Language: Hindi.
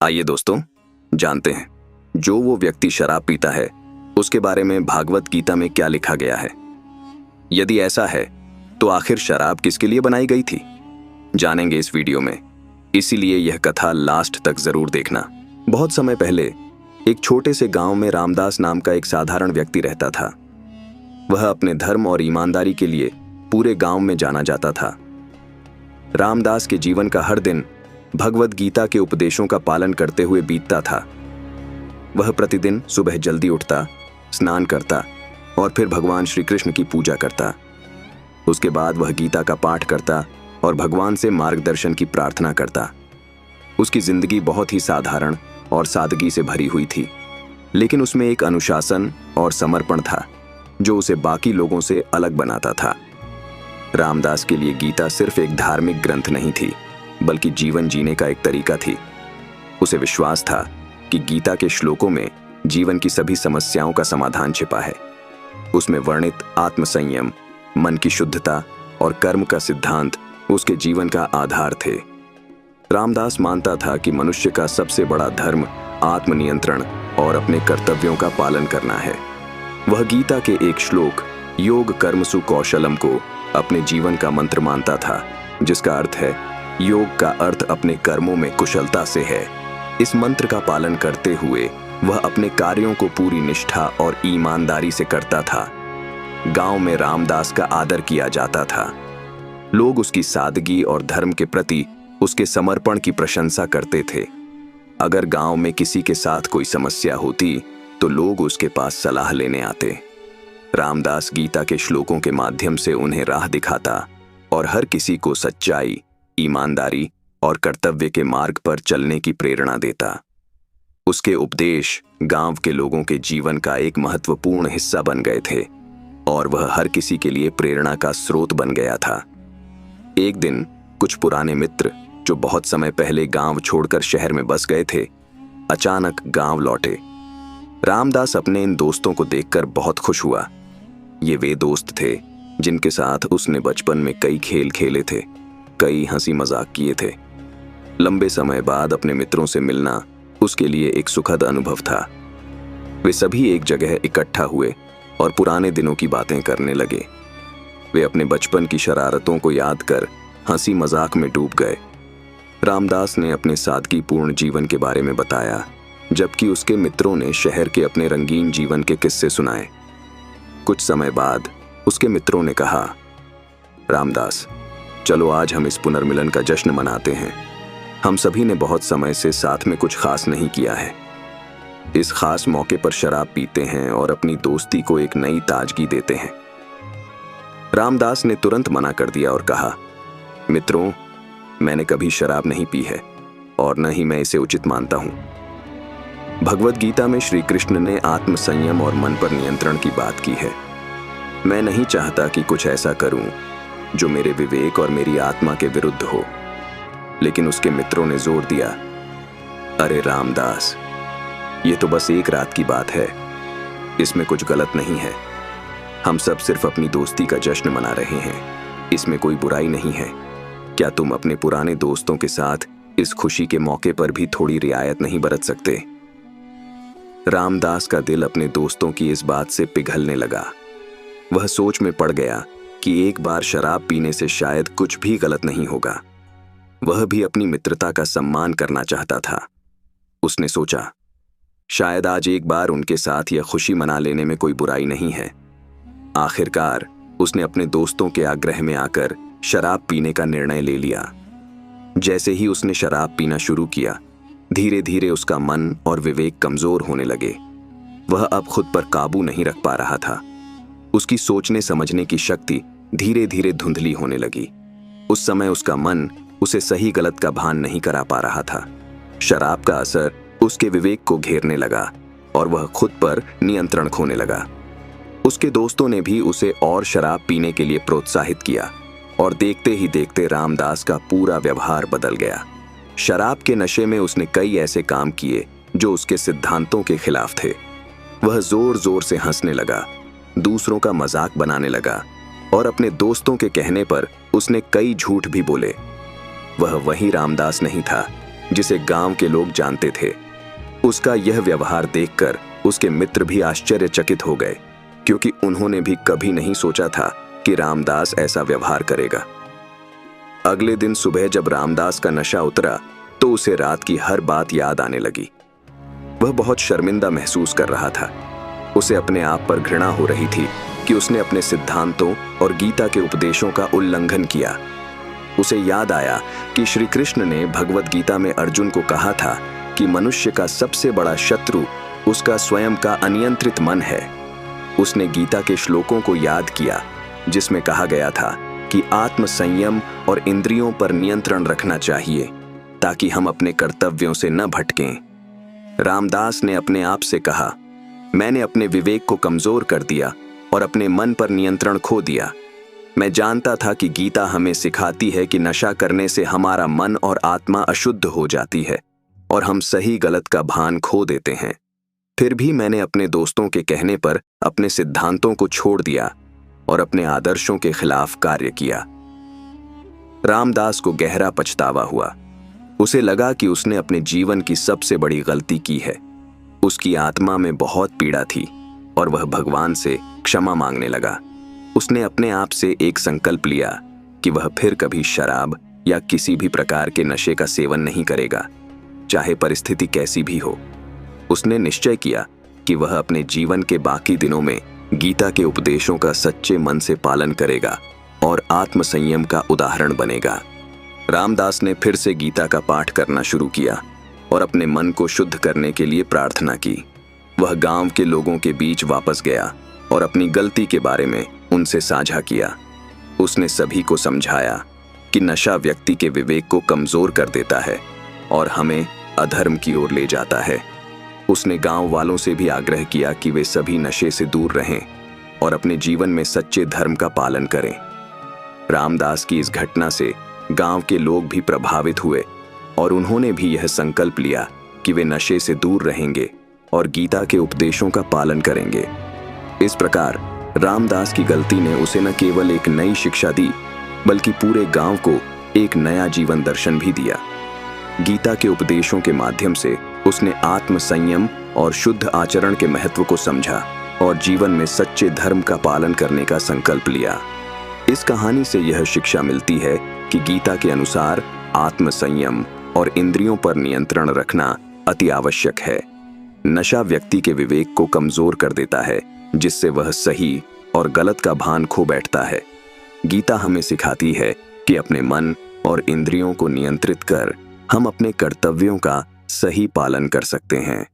आइए दोस्तों, जानते हैं जो वो व्यक्ति शराब पीता है उसके बारे में भागवत गीता में क्या लिखा गया है। यदि ऐसा है तो आखिर शराब किसके लिए बनाई गई थी, जानेंगे इस वीडियो में। इसीलिए यह कथा लास्ट तक जरूर देखना। बहुत समय पहले एक छोटे से गांव में रामदास नाम का एक साधारण व्यक्ति रहता था। वह अपने धर्म और ईमानदारी के लिए पूरे गांव में जाना जाता था। रामदास के जीवन का हर दिन भगवत गीता के उपदेशों का पालन करते हुए बीतता था। वह प्रतिदिन सुबह जल्दी उठता, स्नान करता और फिर भगवान श्री कृष्ण की पूजा करता। उसके बाद वह गीता का पाठ करता और भगवान से मार्गदर्शन की प्रार्थना करता। उसकी जिंदगी बहुत ही साधारण और सादगी से भरी हुई थी, लेकिन उसमें एक अनुशासन और समर्पण था जो उसे बाकी लोगों से अलग बनाता था। रामदास के लिए गीता सिर्फ एक धार्मिक ग्रंथ नहीं थी, बल्कि जीवन जीने का एक तरीका थी। उसे विश्वास था कि गीता के श्लोकों में जीवन की सभी समस्याओं का समाधान छिपा है। उसमें वर्णित आत्मसंयम, मन की शुद्धता और कर्म का सिद्धांत उसके जीवन का आधार थे। रामदास मानता था कि मनुष्य का सबसे बड़ा धर्म आत्मनियंत्रण और अपने कर्तव्यों का पालन करना है। वह गीता के एक श्लोक योग कर्मसु कौशलम को अपने जीवन का मंत्र मानता था, जिसका अर्थ है योग का अर्थ अपने कर्मों में कुशलता से है। इस मंत्र का पालन करते हुए वह अपने कार्यों को पूरी निष्ठा और ईमानदारी से करता था। गांव में रामदास का आदर किया जाता था। लोग उसकी सादगी और धर्म के प्रति उसके समर्पण की प्रशंसा करते थे। अगर गांव में किसी के साथ कोई समस्या होती तो लोग उसके पास सलाह लेने आते। रामदास गीता के श्लोकों के माध्यम से उन्हें राह दिखाता और हर किसी को सच्चाई, ईमानदारी और कर्तव्य के मार्ग पर चलने की प्रेरणा देता। उसके उपदेश गांव के लोगों के जीवन का एक महत्वपूर्ण हिस्सा बन गए थे और वह हर किसी के लिए प्रेरणा का स्रोत बन गया था। एक दिन कुछ पुराने मित्र जो बहुत समय पहले गांव छोड़कर शहर में बस गए थे, अचानक गांव लौटे। रामदास अपने इन दोस्तों को देखकर बहुत खुश हुआ। ये वे दोस्त थे जिनके साथ उसने बचपन में कई खेल खेले थे, कई हंसी मजाक किए थे। लंबे समय बाद अपने मित्रों से मिलना उसके लिए एक सुखद अनुभव था। वे सभी एक जगह इकट्ठा हुए और पुराने दिनों की बातें करने लगे। वे अपने बचपन की शरारतों को याद कर हंसी मजाक में डूब गए। रामदास ने अपने सादगीपूर्ण जीवन के बारे में बताया, जबकि उसके मित्रों ने शहर के अपने रंगीन जीवन के किस्से सुनाए। कुछ समय बाद उसके मित्रों ने कहा, रामदास, चलो आज हम इस पुनर्मिलन का जश्न मनाते हैं। हम सभी ने बहुत समय से साथ में कुछ खास नहीं किया है। इस खास मौके पर शराब पीते हैं और अपनी दोस्ती को एक नई ताजगी देते हैं। रामदास ने तुरंत मना कर दिया और कहा, मित्रों, मैंने कभी शराब नहीं पी है और न ही मैं इसे उचित मानता हूं। भगवत गीता में श्री कृष्ण ने आत्मसंयम और मन पर नियंत्रण की बात की है। मैं नहीं चाहता कि कुछ ऐसा करूं जो मेरे विवेक और मेरी आत्मा के विरुद्ध हो। लेकिन उसके मित्रों ने जोर दिया, अरे रामदास, ये तो बस एक रात की बात है, इसमें कुछ गलत नहीं है। हम सब सिर्फ अपनी दोस्ती का जश्न मना रहे हैं, इसमें कोई बुराई नहीं है। क्या तुम अपने पुराने दोस्तों के साथ इस खुशी के मौके पर भी थोड़ी रियायत नहीं बरत सकते? रामदास का दिल अपने दोस्तों की इस बात से पिघलने लगा। वह सोच में पड़ गया कि एक बार शराब पीने से शायद कुछ भी गलत नहीं होगा। वह भी अपनी मित्रता का सम्मान करना चाहता था। उसने सोचा, शायद आज एक बार उनके साथ यह खुशी मना लेने में कोई बुराई नहीं है। आखिरकार उसने अपने दोस्तों के आग्रह में आकर शराब पीने का निर्णय ले लिया। जैसे ही उसने शराब पीना शुरू किया, धीरे धीरे उसका मन और विवेक कमजोर होने लगे। वह अब खुद पर काबू नहीं रख पा रहा था। उसकी सोचने समझने की शक्ति धीरे धीरे धुंधली होने लगी। उस समय उसका मन उसे सही गलत का भान नहीं करा पा रहा था। शराब का असर उसके विवेक को घेरने लगा और वह खुद पर नियंत्रण खोने लगा। उसके दोस्तों ने भी उसे और शराब पीने के लिए प्रोत्साहित किया और देखते ही देखते रामदास का पूरा व्यवहार बदल गया। शराब के नशे में उसने कई ऐसे काम किए जो उसके सिद्धांतों के खिलाफ थे। वह जोर जोर से हंसने लगा, दूसरों का मजाक बनाने लगा और अपने दोस्तों के कहने पर उसने कई झूठ भी बोले। वह वही रामदास नहीं था जिसे गांव के लोग जानते थे। उसका यह व्यवहार देखकर उसके मित्र भी आश्चर्यचकित हो गए, क्योंकि उन्होंने भी कभी नहीं सोचा था कि रामदास ऐसा व्यवहार करेगा। अगले दिन सुबह जब रामदास का नशा उतरा तो उसे रात की हर बात याद आने लगी। वह बहुत शर्मिंदा महसूस कर रहा था। उसे अपने आप पर घृणा हो रही थी कि उसने अपने सिद्धांतों और गीता के उपदेशों का उल्लंघन किया। उसे याद आया कि श्री कृष्ण ने भगवत गीता में अर्जुन को कहा था कि मनुष्य का सबसे बड़ा शत्रु उसका स्वयं का अनियंत्रित मन है। उसने गीता के श्लोकों को याद किया जिसमें कहा गया था कि आत्म संयम और इंद्रियों पर नियंत्रण रखना चाहिए ताकि हम अपने कर्तव्यों से न भटकें। रामदास ने अपने आप से कहा, मैंने अपने विवेक को कमजोर कर दिया और अपने मन पर नियंत्रण खो दिया। मैं जानता था कि गीता हमें सिखाती है कि नशा करने से हमारा मन और आत्मा अशुद्ध हो जाती है और हम सही गलत का भान खो देते हैं। फिर भी मैंने अपने दोस्तों के कहने पर अपने सिद्धांतों को छोड़ दिया और अपने आदर्शों के खिलाफ कार्य किया। रामदास को गहरा पछतावा हुआ। उसे लगा कि उसने अपने जीवन की सबसे बड़ी गलती की है। उसकी आत्मा में बहुत पीड़ा थी और वह भगवान से क्षमा मांगने लगा। उसने अपने आप से एक संकल्प लिया कि वह फिर कभी शराब या किसी भी प्रकार के नशे का सेवन नहीं करेगा, चाहे परिस्थिति कैसी भी हो। उसने निश्चय किया कि वह अपने जीवन के बाकी दिनों में गीता के उपदेशों का सच्चे मन से पालन करेगा और आत्मसंयम का उदाहरण बनेगा। रामदास ने फिर से गीता का पाठ करना शुरू किया और अपने मन को शुद्ध करने के लिए प्रार्थना की। वह गांव के लोगों के बीच वापस गया और अपनी गलती के बारे में उनसे साझा किया। उसने सभी को समझाया कि नशा व्यक्ति के विवेक को कमजोर कर देता है और हमें अधर्म की ओर ले जाता है। उसने गांव वालों से भी आग्रह किया कि वे सभी नशे से दूर रहें और अपने जीवन में सच्चे धर्म का पालन करें। रामदास की इस घटना से गांव के लोग भी प्रभावित हुए और उन्होंने भी यह संकल्प लिया कि वे नशे से दूर रहेंगे और गीता के उपदेशों का पालन करेंगे। इस प्रकार रामदास की गलती ने उसे न केवल एक नई शिक्षा दी, बल्कि पूरे गांव को एक नया जीवन दर्शन भी दिया। गीता के उपदेशों के माध्यम से उसने आत्म संयम और शुद्ध आचरण के महत्व को समझा और जीवन में सच्चे धर्म का पालन करने का संकल्प लिया। इस कहानी से यह शिक्षा मिलती है कि गीता के अनुसार आत्म संयम और इंद्रियों पर नियंत्रण रखना अति आवश्यक है। नशा व्यक्ति के विवेक को कमजोर कर देता है, जिससे वह सही और गलत का भान खो बैठता है। गीता हमें सिखाती है कि अपने मन और इंद्रियों को नियंत्रित कर हम अपने कर्तव्यों का सही पालन कर सकते हैं।